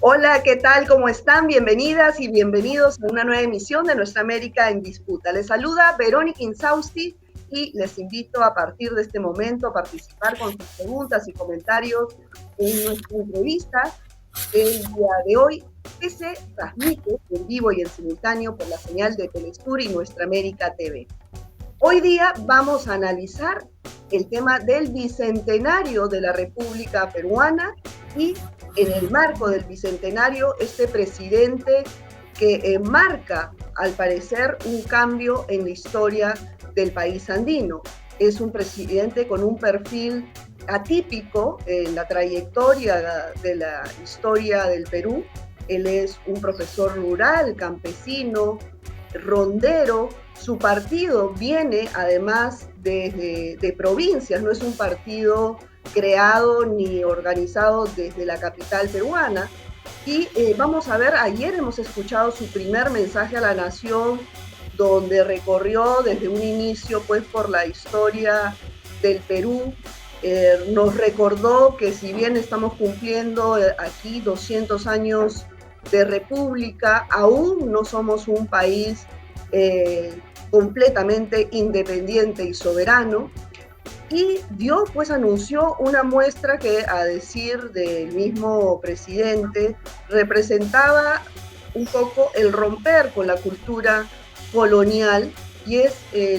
Hola, ¿qué tal? ¿Cómo están? Bienvenidas y bienvenidos a una nueva emisión de Nuestra América en Disputa. Les saluda Verónica Insausti y les invito a partir de este momento a participar con sus preguntas y comentarios en nuestra entrevista del día de hoy, que se transmite en vivo y en simultáneo por la señal de Telesur y Nuestra América TV. Hoy día vamos a analizar el tema del bicentenario de la República Peruana y en el marco del bicentenario, este presidente que marca, al parecer, un cambio en la historia del país andino. Es un presidente con un perfil atípico en la trayectoria de la historia del Perú. Él es un profesor rural, campesino, rondero. Su partido viene además de provincias, no es un partido creado ni organizado desde la capital peruana. Y vamos a ver, ayer hemos escuchado su primer mensaje a la nación, donde recorrió desde un inicio pues por la historia del Perú. Nos recordó que si bien estamos cumpliendo aquí 200 años de república, aún no somos un país completamente independiente y soberano. Y dio, pues anunció una muestra que, a decir del mismo presidente, representaba un poco el romper con la cultura colonial, y es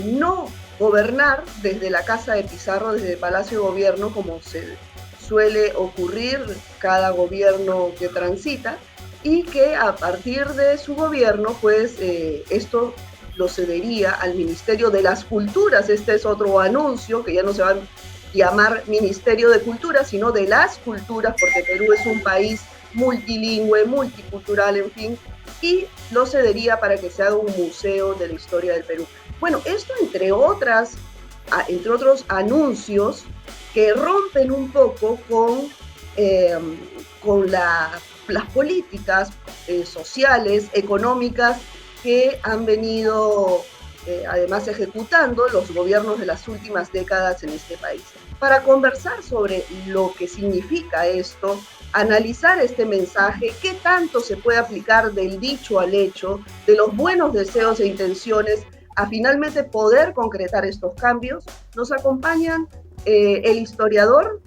no gobernar desde la Casa de Pizarro, desde el Palacio de Gobierno, como se suele ocurrir cada gobierno que transita, y que a partir de su gobierno, pues esto lo cedería al Ministerio de las Culturas. Este es otro anuncio, que ya no se va a llamar Ministerio de Cultura, sino de las culturas, porque Perú es un país multilingüe, multicultural, en fin, y lo cedería para que se haga un museo de la historia del Perú. Bueno, esto entre otros anuncios que rompen un poco con las políticas sociales, económicas, que han venido además ejecutando los gobiernos de las últimas décadas en este país. Para conversar sobre lo que significa esto, analizar este mensaje, qué tanto se puede aplicar del dicho al hecho, de los buenos deseos e intenciones, a finalmente poder concretar estos cambios, nos acompañan el historiador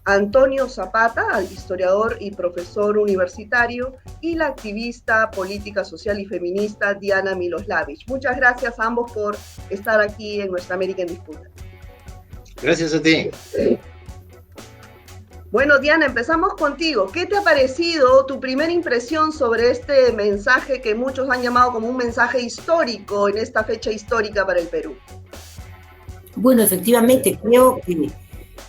Antonio Zapata, historiador y profesor universitario, y la activista política, social y feminista Diana Miloslavich. Muchas gracias a ambos por estar aquí en Nuestra América en Disputa. Gracias a ti. Bueno, Diana, empezamos contigo. ¿Qué te ha parecido tu primera impresión sobre este mensaje que muchos han llamado como un mensaje histórico en esta fecha histórica para el Perú? Bueno, efectivamente, creo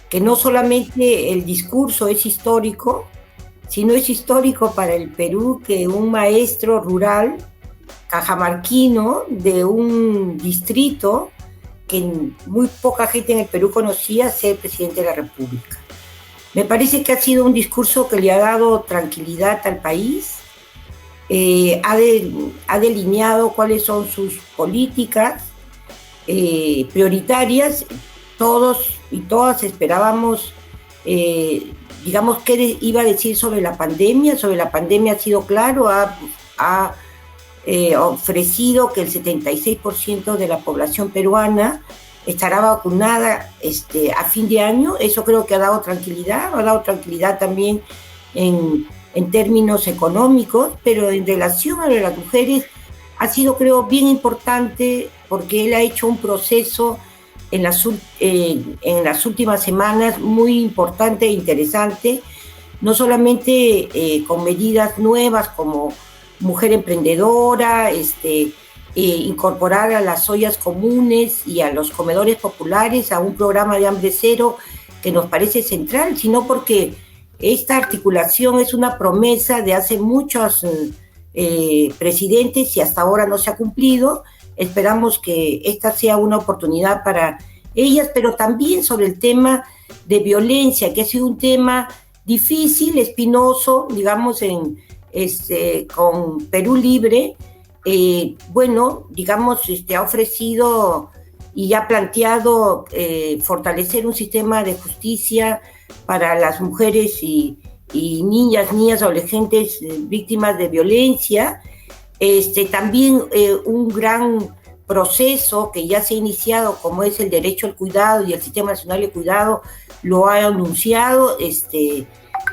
que no solamente el discurso es histórico, sino es histórico para el Perú que un maestro rural cajamarquino de un distrito que muy poca gente en el Perú conocía sea el presidente de la República. Me parece que ha sido un discurso que le ha dado tranquilidad al país, ha delineado cuáles son sus políticas prioritarias. Todos y todas esperábamos, digamos, qué iba a decir sobre la pandemia. Sobre la pandemia ha sido claro, ha ofrecido que el 76% de la población peruana estará vacunada a fin de año. Eso creo que ha dado tranquilidad también en términos económicos, pero en relación a las mujeres ha sido, creo, bien importante, porque él ha hecho un proceso en las últimas semanas muy importante e interesante, no solamente con medidas nuevas como mujer emprendedora, incorporar a las ollas comunes y a los comedores populares a un programa de hambre cero que nos parece central, sino porque esta articulación es una promesa de hace muchos presidentes y hasta ahora no se ha cumplido. Esperamos que esta sea una oportunidad para ellas, pero también sobre el tema de violencia, que ha sido un tema difícil, espinoso, digamos, con Perú Libre. Bueno, digamos, ha ofrecido y ha planteado fortalecer un sistema de justicia para las mujeres y y niñas, adolescentes víctimas de violencia. También un gran proceso que ya se ha iniciado, como es el derecho al cuidado y el Sistema Nacional de Cuidado, lo ha anunciado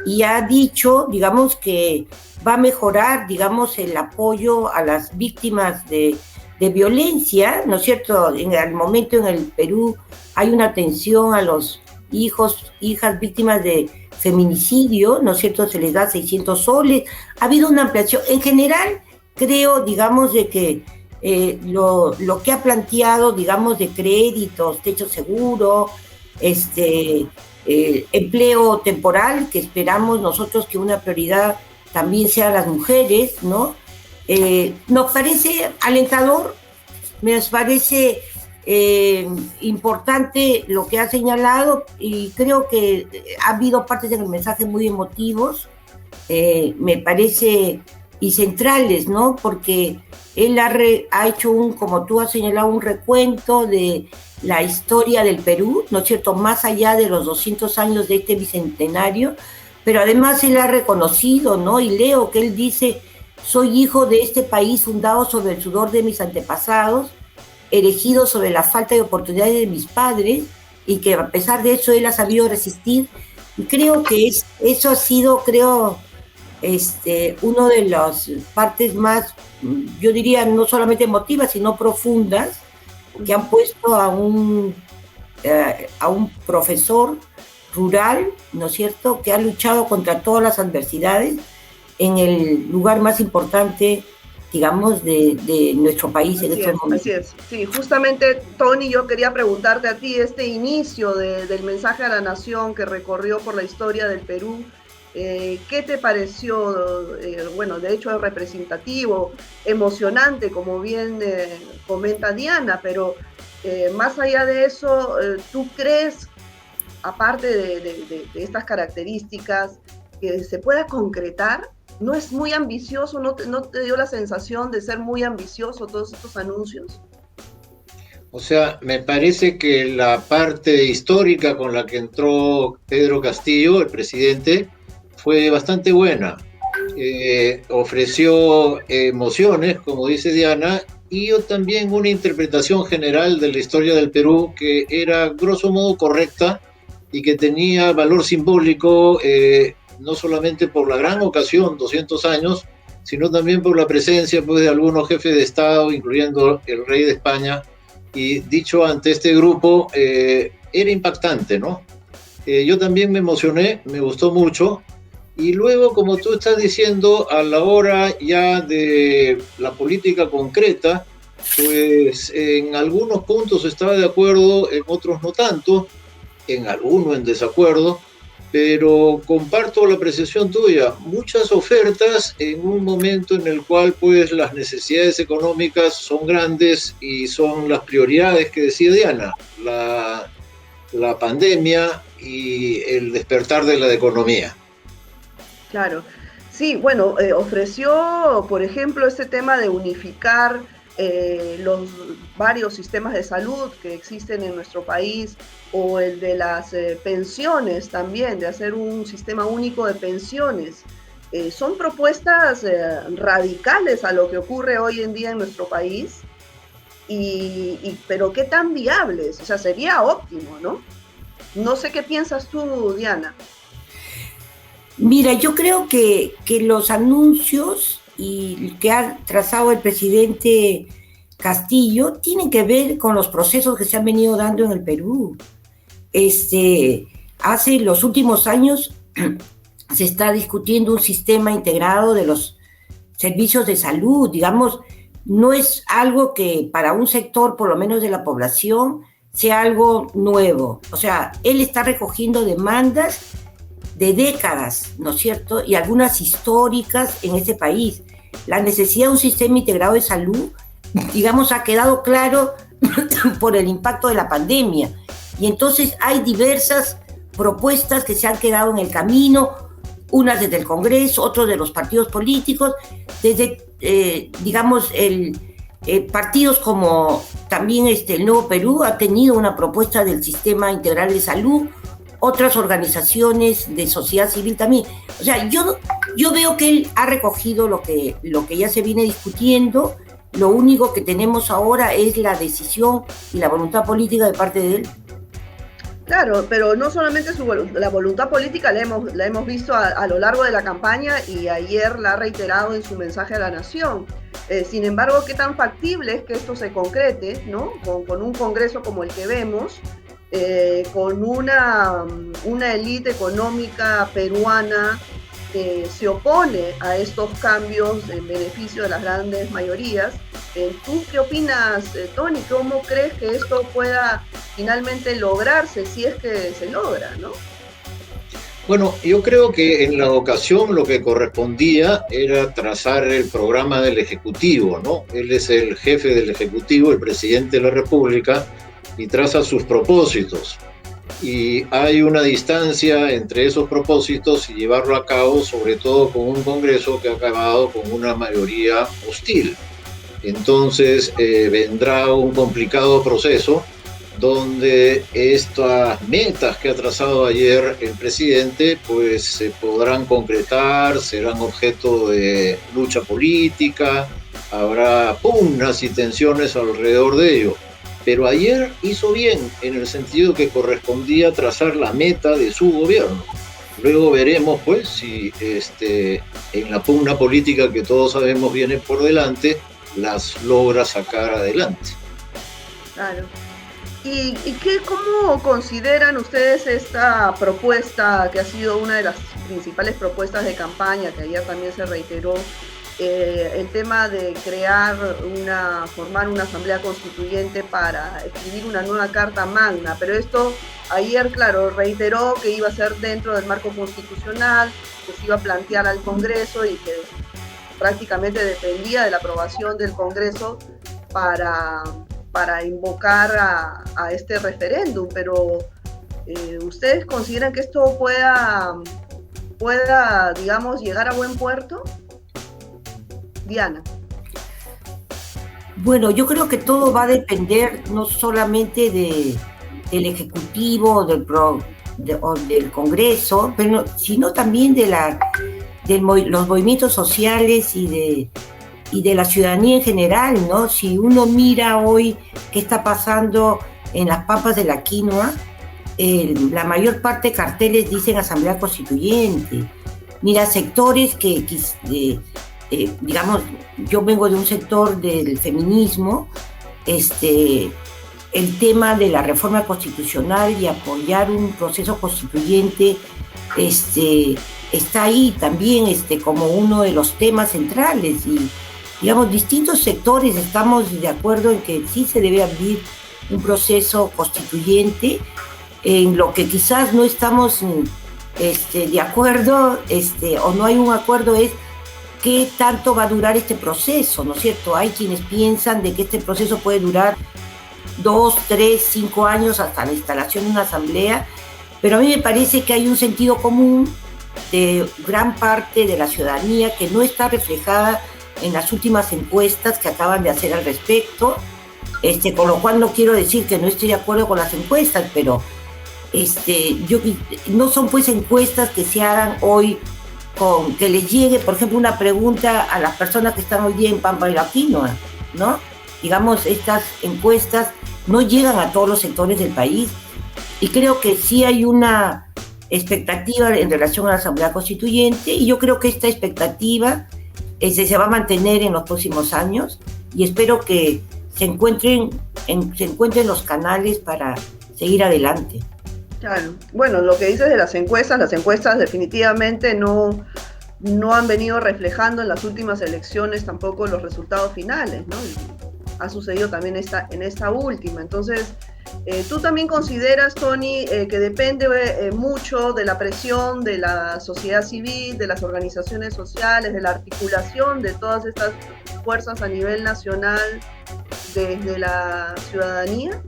y ha dicho, digamos, que va a mejorar, digamos, el apoyo a las víctimas de violencia, ¿no es cierto? En el momento en el Perú hay una atención a los hijas víctimas de feminicidio, ¿no es cierto? Se les da 600 soles. Ha habido una ampliación. En general, creo, digamos, de que lo que ha planteado, digamos, de créditos, techo seguro, empleo temporal, que esperamos nosotros que una prioridad también sea las mujeres, ¿no? Nos parece alentador, nos parece importante lo que ha señalado, y creo que ha habido partes del mensaje muy emotivos, me parece, y centrales, ¿no? Porque él ha hecho como tú has señalado, un recuento de la historia del Perú, ¿no es cierto?, más allá de los 200 años de este bicentenario, pero además él ha reconocido, ¿no? Y leo que él dice: soy hijo de este país fundado sobre el sudor de mis antepasados, erigido sobre la falta de oportunidades de mis padres, y que a pesar de eso él ha sabido resistir. Y creo que eso ha sido, uno de las partes más, yo diría, no solamente emotivas, sino profundas, que han puesto a un profesor rural, ¿no es cierto?, que ha luchado contra todas las adversidades en el lugar más importante, digamos, de nuestro país en estos momentos. Así es, sí, justamente, Tony, yo quería preguntarte a ti, este inicio del mensaje a la nación que recorrió por la historia del Perú, ¿qué te pareció? Bueno, de hecho es representativo, emocionante, como bien comenta Diana, pero más allá de eso, ¿tú crees, aparte de estas características, que se pueda concretar? ¿No es muy ambicioso? ¿No te dio la sensación de ser muy ambicioso todos estos anuncios? O sea, me parece que la parte histórica con la que entró Pedro Castillo, el presidente, fue bastante buena. Ofreció emociones, como dice Diana, y también una interpretación general de la historia del Perú que era grosso modo correcta y que tenía valor simbólico, no solamente por la gran ocasión, 200 años, sino también por la presencia, pues, de algunos jefes de Estado, incluyendo el rey de España. Y dicho ante este grupo, era impactante, ¿no? Yo también me emocioné, me gustó mucho. Y luego, como tú estás diciendo, a la hora ya de la política concreta, pues en algunos puntos estaba de acuerdo, en otros no tanto, en algunos en desacuerdo, pero comparto la apreciación tuya. Muchas ofertas en un momento en el cual, pues, las necesidades económicas son grandes y son las prioridades que decía Diana, la pandemia y el despertar de la economía. Claro, sí, bueno, ofreció, por ejemplo, este tema de unificar los varios sistemas de salud que existen en nuestro país, o el de las pensiones también, de hacer un sistema único de pensiones. Son propuestas radicales a lo que ocurre hoy en día en nuestro país, pero ¿qué tan viables? O sea, sería óptimo, ¿no? No sé qué piensas tú, Diana. Mira, yo creo que los anuncios y que ha trazado el presidente Castillo tienen que ver con los procesos que se han venido dando en el Perú. Hace los últimos años se está discutiendo un sistema integrado de los servicios de salud, digamos, no es algo que para un sector, por lo menos de la población, sea algo nuevo. O sea, él está recogiendo demandas de décadas, ¿no es cierto?, y algunas históricas en este país. La necesidad de un sistema integrado de salud, digamos, ha quedado claro por el impacto de la pandemia. Y entonces hay diversas propuestas que se han quedado en el camino, unas desde el Congreso, otras de los partidos políticos, desde, digamos, partidos como también el Nuevo Perú ha tenido una propuesta del sistema integral de salud, otras organizaciones de sociedad civil también. O sea, yo veo que él ha recogido lo que ya se viene discutiendo. Lo único que tenemos ahora es la decisión y la voluntad política de parte de él. Claro, pero no solamente la voluntad política la hemos visto a lo largo de la campaña, y ayer la ha reiterado en su mensaje a la nación. Sin embargo, ¿qué tan factible es que esto se concrete, ¿no? Con un Congreso como el que vemos, con una élite económica peruana que se opone a estos cambios en beneficio de las grandes mayorías? ¿Tú qué opinas, Tony? ¿Cómo crees que esto pueda finalmente lograrse, si es que se logra, ¿no? Bueno, yo creo que en la ocasión lo que correspondía era trazar el programa del Ejecutivo, ¿no? Él es el jefe del Ejecutivo, el presidente de la República, y traza sus propósitos. Y hay una distancia entre esos propósitos y llevarlo a cabo, sobre todo con un Congreso que ha acabado con una mayoría hostil. Entonces vendrá un complicado proceso donde estas metas que ha trazado ayer el presidente pues se podrán concretar, serán objeto de lucha política, habrá pugnas y tensiones alrededor de ello. Pero ayer hizo bien en el sentido que correspondía trazar la meta de su gobierno. Luego veremos pues si en la pugna política que todos sabemos viene por delante, las logra sacar adelante. Claro. ¿Y cómo consideran ustedes esta propuesta, que ha sido una de las principales propuestas de campaña, que ayer también se reiteró, el tema de formar una asamblea constituyente para escribir una nueva carta magna? Pero esto ayer, claro, reiteró que iba a ser dentro del marco constitucional, que se iba a plantear al Congreso y que prácticamente dependía de la aprobación del Congreso para invocar a este referéndum. Pero ¿ustedes consideran que esto pueda, digamos, llegar a buen puerto? Diana. Bueno, yo creo que todo va a depender no solamente del Ejecutivo o del Congreso, sino también de los movimientos sociales y de la ciudadanía en general, ¿no? Si uno mira hoy qué está pasando en las pampas de la quinoa, la mayor parte de carteles dicen Asamblea Constituyente. Mira, sectores que digamos, yo vengo de un sector del feminismo, el tema de la reforma constitucional y apoyar un proceso constituyente está ahí también como uno de los temas centrales, y digamos, distintos sectores estamos de acuerdo en que sí se debe abrir un proceso constituyente. En lo que quizás no estamos de acuerdo o no hay un acuerdo es qué tanto va a durar este proceso, ¿no es cierto? Hay quienes piensan de que este proceso puede durar 2, 3, 5 años hasta la instalación de una asamblea, pero a mí me parece que hay un sentido común de gran parte de la ciudadanía que no está reflejada en las últimas encuestas que acaban de hacer al respecto, con lo cual no quiero decir que no estoy de acuerdo con las encuestas, pero no son pues encuestas que se hagan hoy con que les llegue, por ejemplo, una pregunta a las personas que están hoy día en Pampa de la Quinoa, ¿no? Digamos, estas encuestas no llegan a todos los sectores del país, y creo que sí hay una expectativa en relación a la Asamblea Constituyente, y yo creo que esta expectativa se va a mantener en los próximos años, y espero que se encuentren los canales para seguir adelante. Claro. Bueno, lo que dices de las encuestas definitivamente no han venido reflejando en las últimas elecciones tampoco los resultados finales, ¿no? Y ha sucedido también en esta última. Entonces, ¿tú también consideras, Tony, que depende mucho de la presión de la sociedad civil, de las organizaciones sociales, de la articulación de todas estas fuerzas a nivel nacional desde la ciudadanía,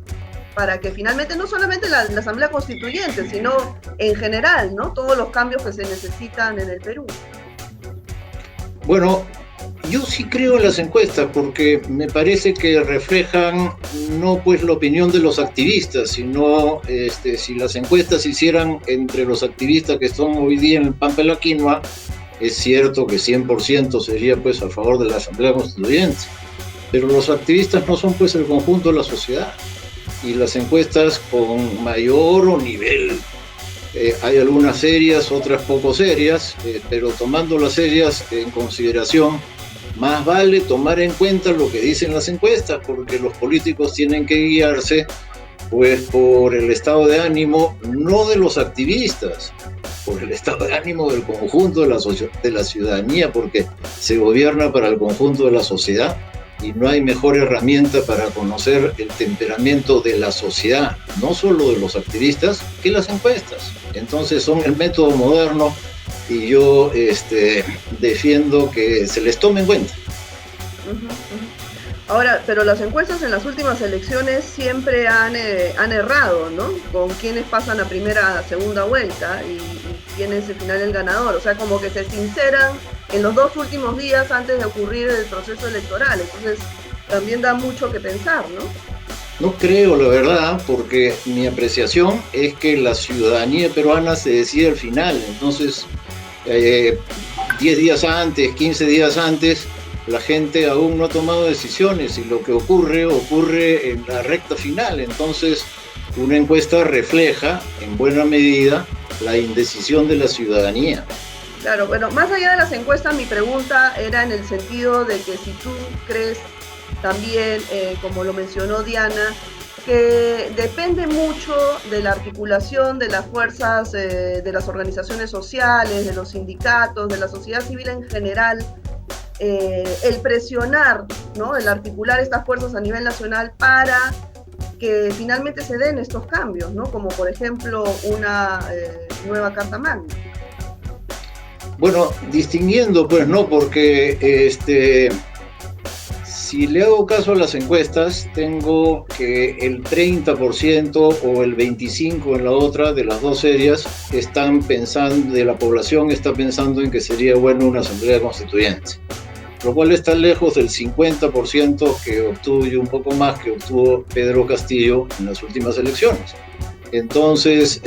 para que finalmente no solamente la Asamblea Constituyente, sino en general, ¿no?, todos los cambios que se necesitan en el Perú? Bueno, Yo sí creo en las encuestas porque me parece que reflejan no pues la opinión de los activistas, sino si las encuestas se hicieran entre los activistas que están hoy día en el Pampa de la Quinoa, es cierto que 100% sería pues a favor de la Asamblea Constituyente, pero los activistas no son pues el conjunto de la sociedad, y las encuestas con mayor o nivel, hay algunas serias, otras poco serias, pero tomando las serias en consideración, más vale tomar en cuenta lo que dicen las encuestas, porque los políticos tienen que guiarse pues por el estado de ánimo, no de los activistas, por el estado de ánimo del conjunto de la ciudadanía, porque se gobierna para el conjunto de la sociedad y no hay mejor herramienta para conocer el temperamento de la sociedad, no solo de los activistas, que las encuestas. Entonces son el método moderno y yo defiendo que se les tome en cuenta. Ahora, pero las encuestas en las últimas elecciones siempre han errado, ¿no? Con quiénes pasan a primera, a segunda vuelta y quién es al final el ganador. O sea, como que se sinceran en los 2 últimos días antes de ocurrir el proceso electoral. Entonces, también da mucho que pensar, ¿no? No creo, la verdad, porque mi apreciación es que la ciudadanía peruana se decide al final. Entonces, 10 días antes, 15 días antes, la gente aún no ha tomado decisiones y lo que ocurre en la recta final. Entonces, una encuesta refleja en buena medida la indecisión de la ciudadanía. Claro, bueno, más allá de las encuestas, mi pregunta era en el sentido de que si tú crees también, como lo mencionó Diana, que depende mucho de la articulación de las fuerzas, de las organizaciones sociales, de los sindicatos, de la sociedad civil en general, el presionar, ¿no? El articular estas fuerzas a nivel nacional para que finalmente se den estos cambios, ¿no? Como por ejemplo una nueva Carta Magna. Bueno, distinguiendo pues, ¿no? Porque si le hago caso a las encuestas, tengo que el 30% o el 25% en la otra de las dos serias están pensando, de la población está pensando en que sería bueno una asamblea constituyente, lo cual está lejos del 50% que obtuvo, y un poco más, que obtuvo Pedro Castillo en las últimas elecciones. Entonces,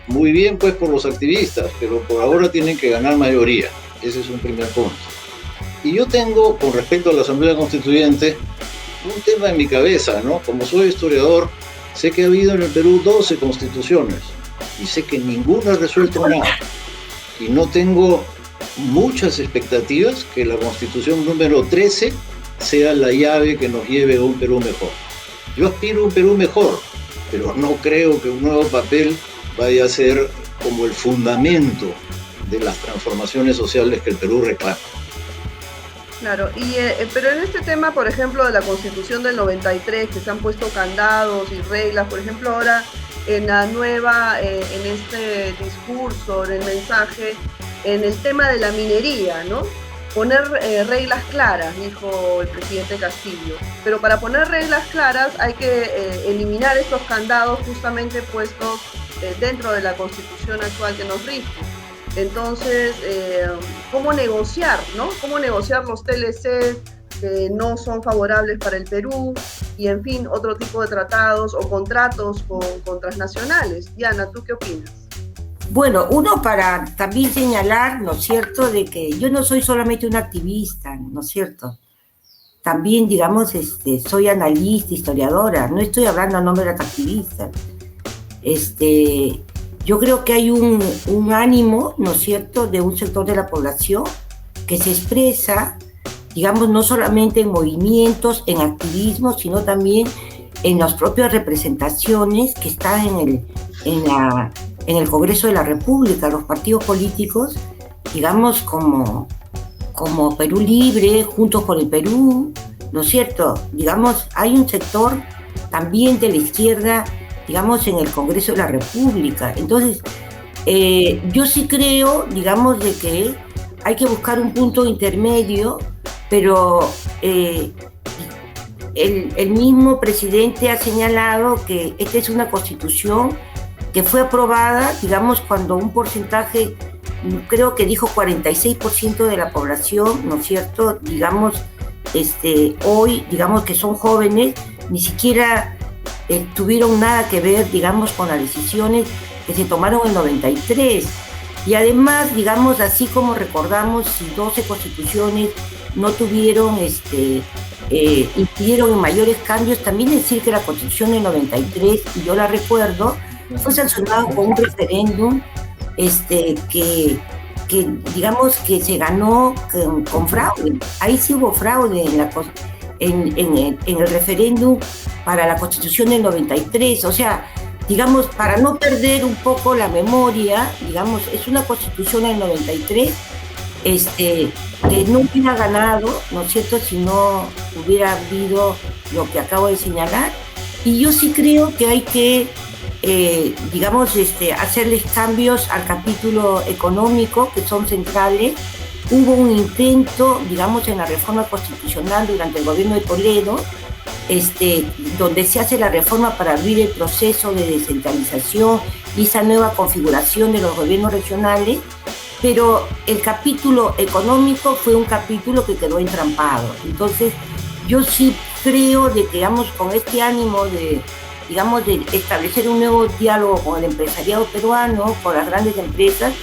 muy bien pues por los activistas, pero por ahora tienen que ganar mayoría. Ese es un primer punto. Y yo tengo, con respecto a la Asamblea Constituyente, un tema en mi cabeza, ¿no? Como soy historiador, sé que ha habido en el Perú 12 constituciones y sé que ninguna ha resuelto nada. Y no tengo muchas expectativas que la Constitución número 13 sea la llave que nos lleve a un Perú mejor. Yo aspiro a un Perú mejor, pero no creo que un nuevo papel vaya a ser como el fundamento de las transformaciones sociales que el Perú reclama. Claro, pero en este tema, por ejemplo, de la Constitución del 93, que se han puesto candados y reglas, por ejemplo, ahora en la nueva, en este discurso, en el mensaje, en el tema de la minería, ¿no? Poner reglas claras, dijo el presidente Castillo. Pero para poner reglas claras hay que eliminar estos candados justamente puestos dentro de la Constitución actual que nos rige. Entonces, ¿cómo negociar, no? ¿Cómo negociar los TLC que no son favorables para el Perú? Y, en fin, otro tipo de tratados o contratos con transnacionales. Diana, ¿tú qué opinas? Bueno, uno para también señalar, ¿no es cierto?, de que yo no soy solamente una activista, ¿no es cierto? También, digamos, soy analista, historiadora, no estoy hablando a nombre de las activistas. Yo creo que hay un ánimo, ¿no es cierto?, de un sector de la población que se expresa, digamos, no solamente en movimientos, en activismo, sino también en las propias representaciones que están en el Congreso de la República, los partidos políticos, digamos, como Perú Libre, Juntos por el Perú, ¿no es cierto? Digamos, hay un sector también de la izquierda, digamos, en el Congreso de la República. Entonces, yo sí creo, digamos, de que hay que buscar un punto intermedio, pero el mismo presidente ha señalado que esta es una constitución que fue aprobada, digamos, cuando un porcentaje creo que dijo 46% de la población, ¿no es cierto? Digamos, hoy, digamos que son jóvenes, ni siquiera tuvieron nada que ver, digamos, con las decisiones que se tomaron en 93. Y además, digamos, así como recordamos, si 12 constituciones no tuvieron, impidieron mayores cambios, también decir que la Constitución del 93, y yo la recuerdo, fue sancionada con un referéndum que digamos que se ganó con fraude. Ahí sí hubo fraude en el referéndum para la Constitución del 93. O sea, digamos, para no perder un poco la memoria, digamos, es una Constitución del 93 que no hubiera ganado, ¿no es cierto?, si no hubiera habido lo que acabo de señalar. Y yo sí creo que hay que, digamos, hacerles cambios al capítulo económico, que son centrales. Hubo un intento, digamos, en la reforma constitucional durante el gobierno de Toledo, donde se hace la reforma para abrir el proceso de descentralización y esa nueva configuración de los gobiernos regionales, pero el capítulo económico fue un capítulo que quedó entrampado. Entonces, yo sí creo de que, digamos, con este ánimo de establecer un nuevo diálogo con el empresariado peruano, con las grandes empresas,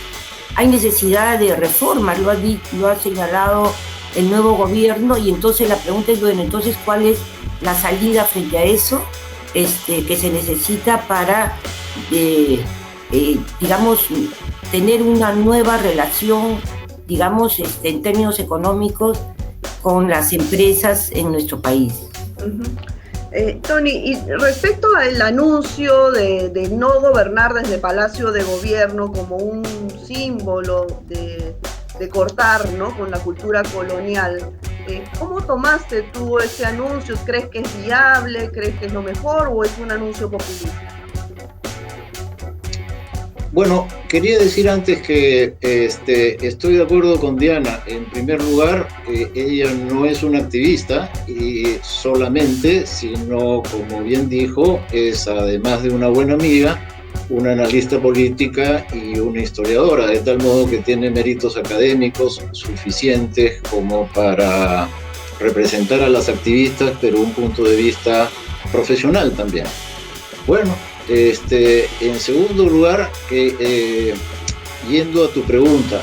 hay necesidad de reformas, lo ha señalado el nuevo gobierno, y entonces la pregunta es, bueno, entonces, ¿cuál es la salida frente a eso que se necesita para, digamos, tener una nueva relación, digamos, en términos económicos con las empresas en nuestro país? Tony, y respecto al anuncio de no gobernar desde Palacio de Gobierno como un símbolo de cortar, ¿no?, con la cultura colonial, ¿cómo tomaste tú ese anuncio? ¿Crees que es viable? ¿Crees que es lo mejor o es un anuncio populista? Bueno, quería decir antes que estoy de acuerdo con Diana. En primer lugar, ella no es una activista y solamente, sino, como bien dijo, es, además de una buena amiga, una analista política y una historiadora, de tal modo que tiene méritos académicos suficientes como para representar a las activistas, pero un punto de vista profesional también. Bueno, en segundo lugar, yendo a tu pregunta,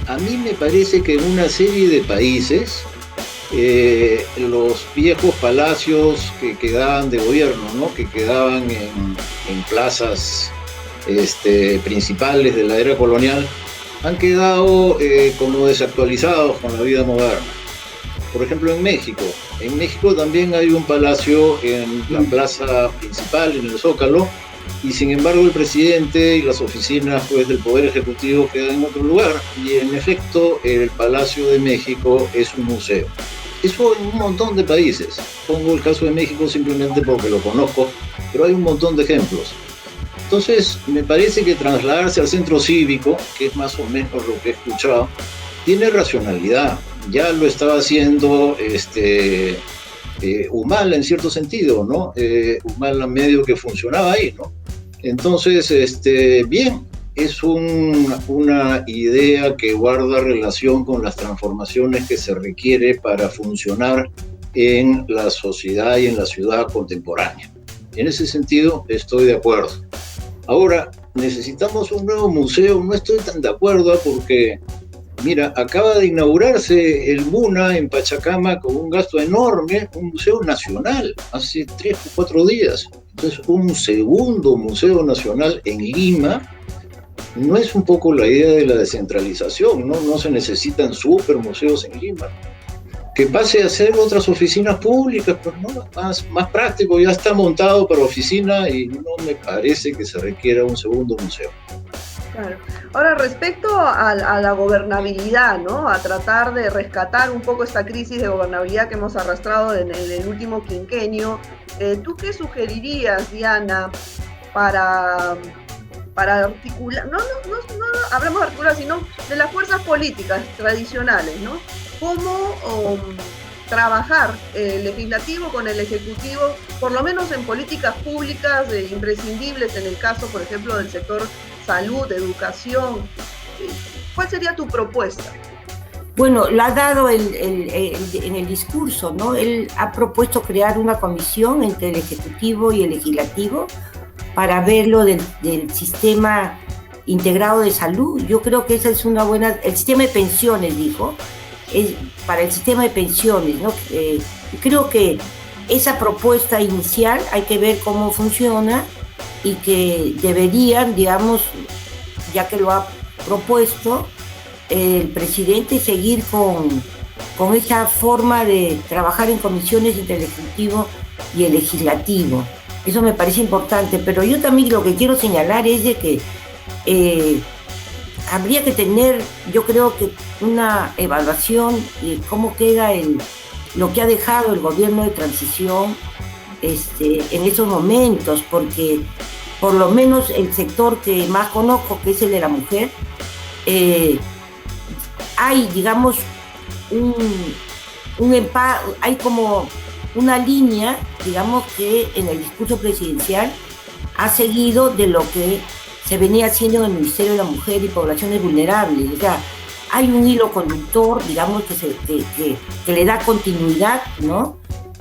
a mí me parece que en una serie de países los viejos palacios que quedaban de gobierno, ¿no?, que quedaban en plazas principales de la era colonial, han quedado como desactualizados con la vida moderna. Por ejemplo, en México también hay un palacio en la plaza principal, en el Zócalo, y sin embargo el presidente y las oficinas, pues, del Poder Ejecutivo quedan en otro lugar, y en efecto el Palacio de México es un museo. Eso en un montón de países. Pongo el caso de México simplemente porque lo conozco, pero hay un montón de ejemplos. Entonces, me parece que trasladarse al centro cívico, que es más o menos lo que he escuchado, tiene racionalidad. Ya lo estaba haciendo Humala en cierto sentido, ¿no? Humala medio que funcionaba ahí, ¿no? Entonces, bien, es una idea que guarda relación con las transformaciones que se requiere para funcionar en la sociedad y en la ciudad contemporánea. En ese sentido, estoy de acuerdo. Ahora, necesitamos un nuevo museo. No estoy tan de acuerdo porque, mira, acaba de inaugurarse el MUNA en Pachacama con un gasto enorme, un museo nacional, hace 3 o 4 días. Entonces, un segundo museo nacional en Lima no es un poco la idea de la descentralización, ¿no? No se necesitan super museos en Lima. Que pase a ser otras oficinas públicas, pues no, más práctico, ya está montado para oficina y no me parece que se requiera un segundo museo. Claro. Ahora, respecto a la gobernabilidad, ¿no?, a tratar de rescatar un poco esta crisis de gobernabilidad que hemos arrastrado en el último quinquenio, ¿tú qué sugerirías, Diana, para articular, no hablamos de articular, sino de las fuerzas políticas tradicionales, ¿no? ¿Cómo trabajar el legislativo con el ejecutivo, por lo menos en políticas públicas imprescindibles en el caso, por ejemplo, del sector salud, educación. ¿Cuál sería tu propuesta? Bueno, la ha dado en el discurso, ¿no? Él ha propuesto crear una comisión entre el Ejecutivo y el Legislativo para verlo del sistema integrado de salud. Yo creo que esa es una buena... El sistema de pensiones, dijo, es para el sistema de pensiones, ¿no? Creo que esa propuesta inicial hay que ver cómo funciona y que deberían, digamos, ya que lo ha propuesto, el presidente seguir con esa forma de trabajar en comisiones entre el Ejecutivo y el Legislativo. Eso me parece importante, pero yo también lo que quiero señalar es de que habría que tener, yo creo que una evaluación de cómo queda lo que ha dejado el gobierno de transición en esos momentos, porque por lo menos el sector que más conozco, que es el de la mujer, hay, digamos, hay como una línea, digamos, que en el discurso presidencial ha seguido de lo que se venía haciendo en el Ministerio de la Mujer y Poblaciones Vulnerables. O sea, hay un hilo conductor, digamos, que le da continuidad, ¿no?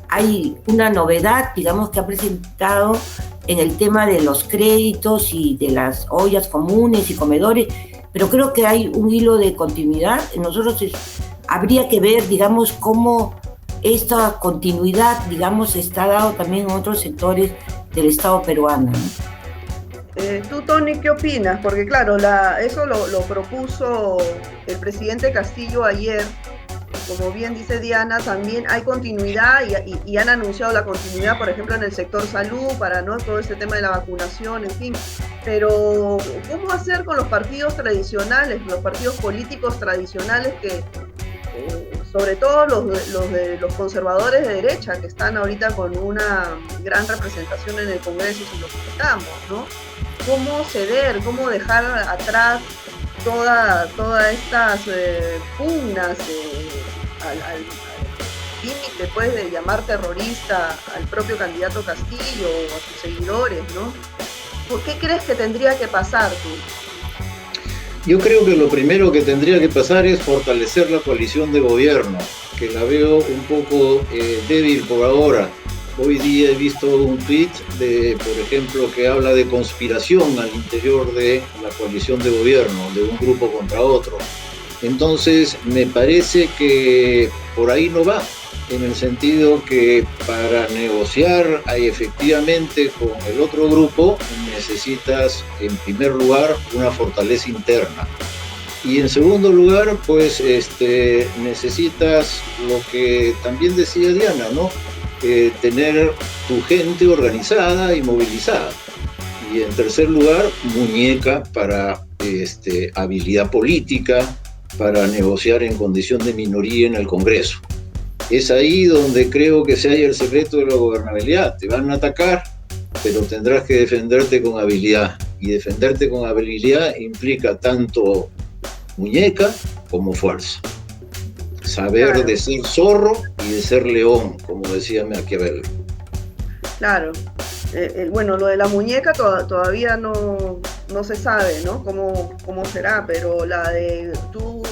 Hay una novedad, digamos, que ha presentado en el tema de los créditos y de las ollas comunes y comedores, pero creo que hay un hilo de continuidad. Nosotros habría que ver, digamos, cómo esta continuidad, digamos, está dado también en otros sectores del Estado peruano, ¿no? Tú, Tony, ¿qué opinas? Porque claro, eso lo propuso el presidente Castillo ayer. Como bien dice Diana, también hay continuidad y han anunciado la continuidad, por ejemplo, en el sector salud, para no todo este tema de la vacunación, en fin. Pero, ¿cómo hacer con los partidos tradicionales, los partidos políticos tradicionales que, sobre todo los conservadores de derecha, que están ahorita con una gran representación en el Congreso, si lo quitamos, ¿no? ¿Cómo ceder, cómo dejar atrás todas estas pugnas al límite, pues, de llamar terrorista al propio candidato Castillo o a sus seguidores, ¿no? ¿Por qué crees que tendría que pasar, tú? Yo creo que lo primero que tendría que pasar es fortalecer la coalición de gobierno, que la veo un poco débil por ahora. Hoy día he visto un tweet por ejemplo, que habla de conspiración al interior de la coalición de gobierno, de un grupo contra otro. Entonces, me parece que por ahí no va, en el sentido que para negociar efectivamente con el otro grupo necesitas, en primer lugar, una fortaleza interna. Y en segundo lugar, pues necesitas lo que también decía Diana, ¿no? Tener tu gente organizada y movilizada. Y en tercer lugar, muñeca para habilidad política, para negociar en condición de minoría en el Congreso. Es ahí donde creo que se halla el secreto de la gobernabilidad. Te van a atacar, pero tendrás que defenderte con habilidad. Y defenderte con habilidad implica tanto muñeca como fuerza. Saber Claro. de ser zorro y de ser león, como decía Maquiavelo. Claro. Bueno, lo de la muñeca todavía no se sabe, ¿no? Cómo será, pero tú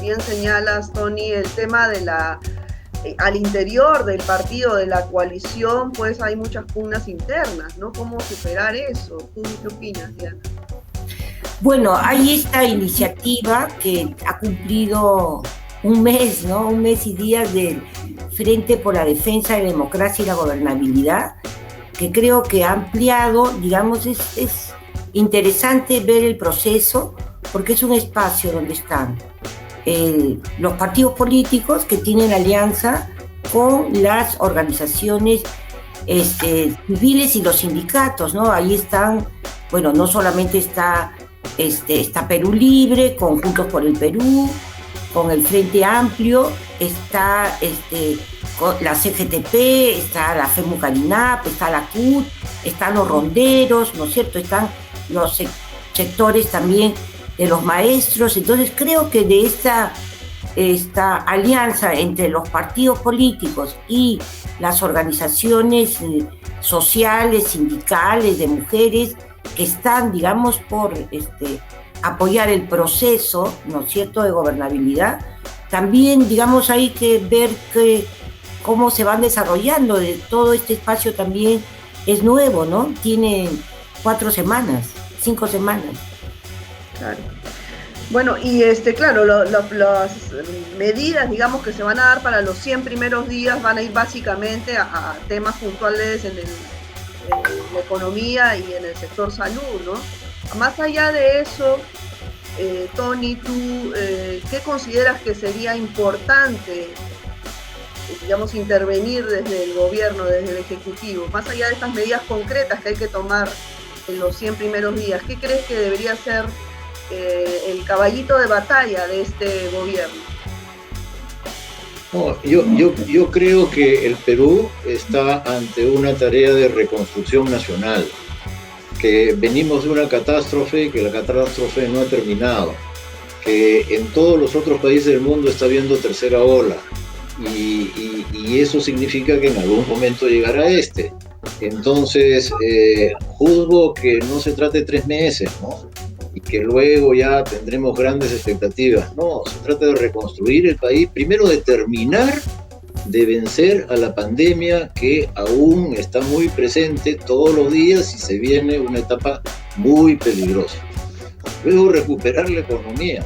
bien señalas, Tony, el tema de al interior del partido, de la coalición, pues hay muchas pugnas internas, ¿no? ¿Cómo superar eso? ¿Tú qué opinas, Diana? Bueno, hay esta iniciativa que ha cumplido un mes, ¿no? Un mes y días del Frente por la Defensa de la Democracia y la Gobernabilidad, que creo que ha ampliado, digamos, es interesante ver el proceso, porque es un espacio donde están los partidos políticos que tienen alianza con las organizaciones civiles y los sindicatos, ¿no? Ahí están, bueno, no solamente está Perú Libre, con Juntos por el Perú, con el Frente Amplio, está con la CGTP, está la FEMU-Carinap, está la CUT, están los ronderos, ¿no es cierto? Están los sectores también de los maestros. Entonces creo que de esta alianza entre los partidos políticos y las organizaciones sociales, sindicales, de mujeres, que están, digamos, por apoyar el proceso, ¿no es cierto?, de gobernabilidad. También, digamos, hay que ver cómo se van desarrollando. Todo este espacio también es nuevo, ¿no? Tiene 4 semanas, 5 semanas. Claro. Bueno, y claro, las medidas, digamos, que se van a dar para los 100 primeros días van a ir básicamente a temas puntuales en la economía y en el sector salud, ¿no? Más allá de eso, Tony, ¿tú qué consideras que sería importante, digamos, intervenir desde el gobierno, desde el Ejecutivo? Más allá de estas medidas concretas que hay que tomar en los 100 primeros días, ¿qué crees que debería ser el caballito de batalla de este gobierno? No, yo creo que el Perú está ante una tarea de reconstrucción nacional, que venimos de una catástrofe, que la catástrofe no ha terminado, que en todos los otros países del mundo está habiendo tercera ola, y eso significa que en algún momento llegará este. Entonces, juzgo que no se trate de 3 meses, ¿no?, y que luego ya tendremos grandes expectativas. No, se trata de reconstruir el país, primero de terminar de vencer a la pandemia, que aún está muy presente todos los días y se viene una etapa muy peligrosa. Luego recuperar la economía.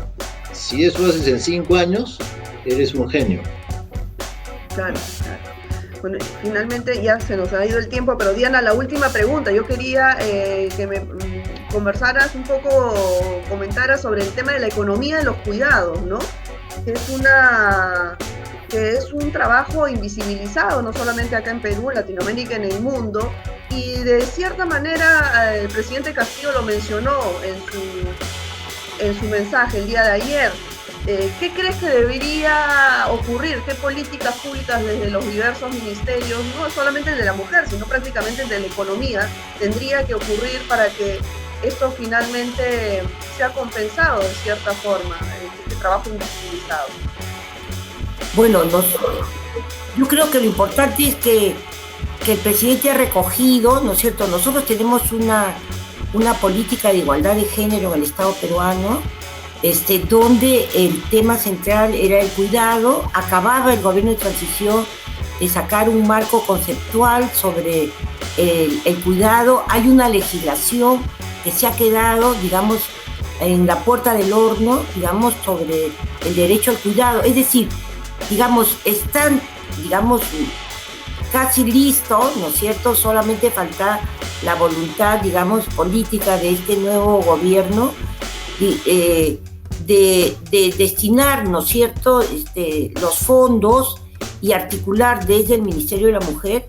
Si eso haces en 5 años, eres un genio. Claro, claro. Bueno, finalmente ya se nos ha ido el tiempo, pero Diana, la última pregunta. Yo quería que me conversaras un poco, comentaras sobre el tema de la economía de los cuidados, ¿no? Que es un trabajo invisibilizado, no solamente acá en Perú, en Latinoamérica, en el mundo, y de cierta manera el presidente Castillo lo mencionó en su mensaje el día de ayer. ¿Qué crees que debería ocurrir? ¿Qué políticas públicas desde los diversos ministerios, no solamente el de la mujer, sino prácticamente el de la economía, tendría que ocurrir para que esto finalmente sea compensado de cierta forma, este trabajo invisibilizado? Bueno, yo creo que lo importante es que el presidente ha recogido, ¿no es cierto? Nosotros tenemos una política de igualdad de género en el Estado peruano, donde el tema central era el cuidado. Acababa el gobierno de transición de sacar un marco conceptual sobre el cuidado. Hay una legislación que se ha quedado, digamos, en la puerta del horno, digamos, sobre el derecho al cuidado. Es decir, digamos, están, digamos, casi listos, ¿no es cierto? Solamente falta la voluntad, digamos, política de este nuevo gobierno de destinar, ¿no es cierto?, los fondos y articular desde el Ministerio de la Mujer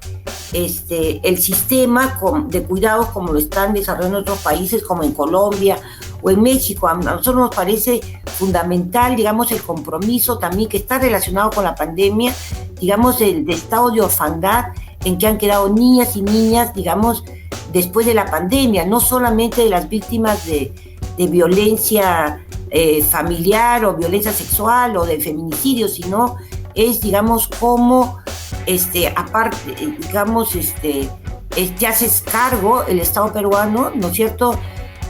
el sistema de cuidados como lo están desarrollando otros países como en Colombia o en México. A nosotros nos parece fundamental, digamos, el compromiso también que está relacionado con la pandemia, digamos, el estado de orfandad en que han quedado niñas y niñas, digamos, después de la pandemia, no solamente de las víctimas de violencia familiar o violencia sexual o de feminicidio, sino es, digamos, cómo aparte, digamos, ya se cargo el Estado peruano, ¿no es cierto?,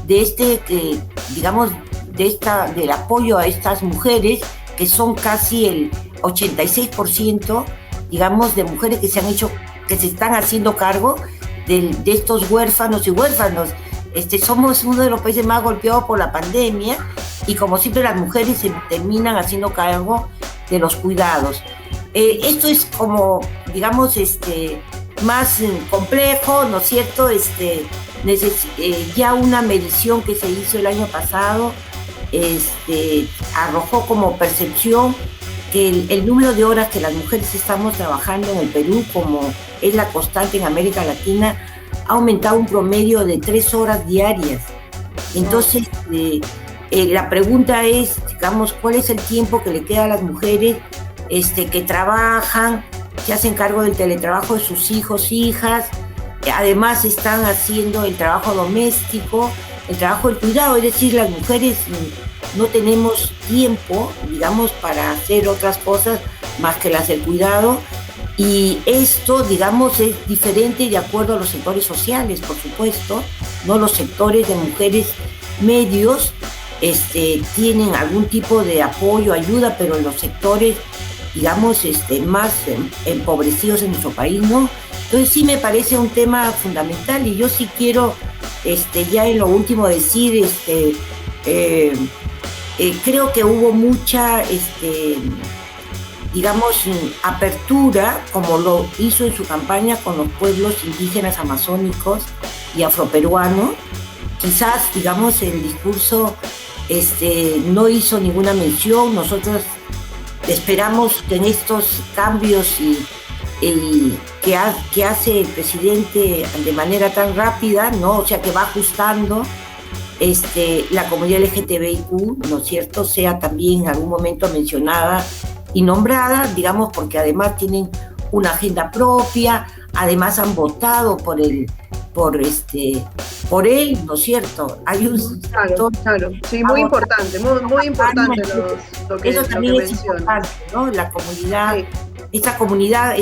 de digamos, del apoyo a estas mujeres, que son casi el 86%, digamos, de mujeres que se están haciendo cargo de estos huérfanos y huérfanos. Somos uno de los países más golpeados por la pandemia y, como siempre, las mujeres se terminan haciendo cargo de los cuidados. Esto es como, digamos, más complejo, ¿no es cierto? Ya una medición que se hizo el año pasado arrojó como percepción que el número de horas que las mujeres estamos trabajando en el Perú, como es la constante en América Latina, ha aumentado un promedio de 3 horas diarias. Entonces, la pregunta es, digamos, ¿cuál es el tiempo que le queda a las mujeres que trabajan, que hacen cargo del teletrabajo de sus hijos, hijas? Además están haciendo el trabajo doméstico, el trabajo del cuidado. Es decir, las mujeres no tenemos tiempo, digamos, para hacer otras cosas más que las del cuidado. Y esto, digamos, es diferente de acuerdo a los sectores sociales, por supuesto. ¿no? Los sectores de mujeres medios tienen algún tipo de apoyo, ayuda, pero en los sectores, digamos, más empobrecidos en nuestro país, ¿no? Entonces sí me parece un tema fundamental, y yo sí quiero, ya en lo último decir, creo que hubo mucha, digamos, apertura, como lo hizo en su campaña con los pueblos indígenas amazónicos y afroperuanos. Quizás, digamos, el discurso no hizo ninguna mención. Nosotros esperamos que en estos cambios que hace el presidente de manera tan rápida, ¿no? O sea, que va ajustando, la comunidad LGTBIQ, ¿no es cierto?, sea también en algún momento mencionada y nombrada, digamos, porque además tienen una agenda propia, además han votado por él, ¿no es cierto? Hay un claro, sí, muy importante, muy importante lo que eso también es menciona. Importante, ¿no? La comunidad, sí. Esta comunidad,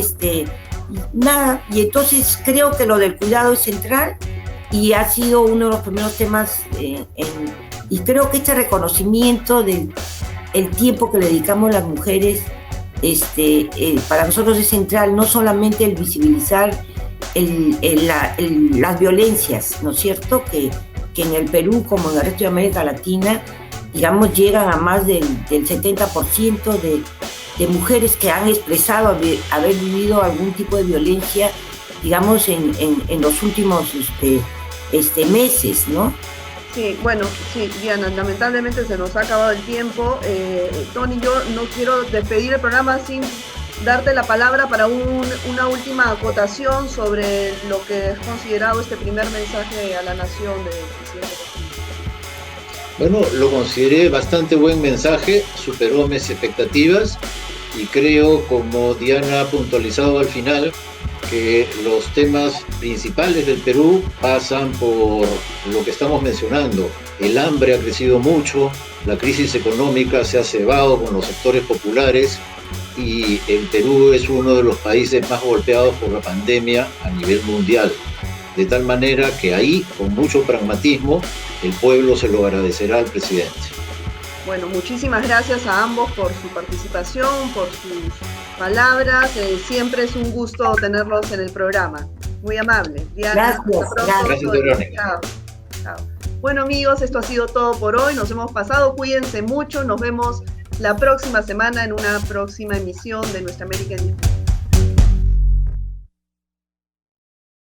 nada, y entonces creo que lo del cuidado es central y ha sido uno de los primeros temas, y creo que este reconocimiento del el tiempo que le dedicamos las mujeres, para nosotros es central, no solamente el visibilizar las violencias, ¿no es cierto?, que en el Perú, como en el resto de América Latina, digamos, llegan a más del 70% de mujeres que han expresado haber vivido algún tipo de violencia, digamos, en los últimos meses, ¿no? Sí, bueno, sí, Diana, lamentablemente se nos ha acabado el tiempo. Tony, yo no quiero despedir el programa sin darte la palabra para una última acotación sobre lo que es considerado este primer mensaje a la nación del presidente. Bueno, lo consideré bastante buen mensaje, superó mis expectativas y creo, como Diana ha puntualizado al final, que los temas principales del Perú pasan por lo que estamos mencionando. El hambre ha crecido mucho, la crisis económica se ha cebado con los sectores populares y el Perú es uno de los países más golpeados por la pandemia a nivel mundial. De tal manera que ahí, con mucho pragmatismo, el pueblo se lo agradecerá al presidente. Bueno, muchísimas gracias a ambos por su participación, por sus palabras. Siempre es un gusto tenerlos en el programa. Muy amable. Diana, gracias, Verónica. Chao. Chao. Bueno, amigos, esto ha sido todo por hoy. Nos hemos pasado. Cuídense mucho. Nos vemos la próxima semana en una próxima emisión de Nuestra América en Disputa.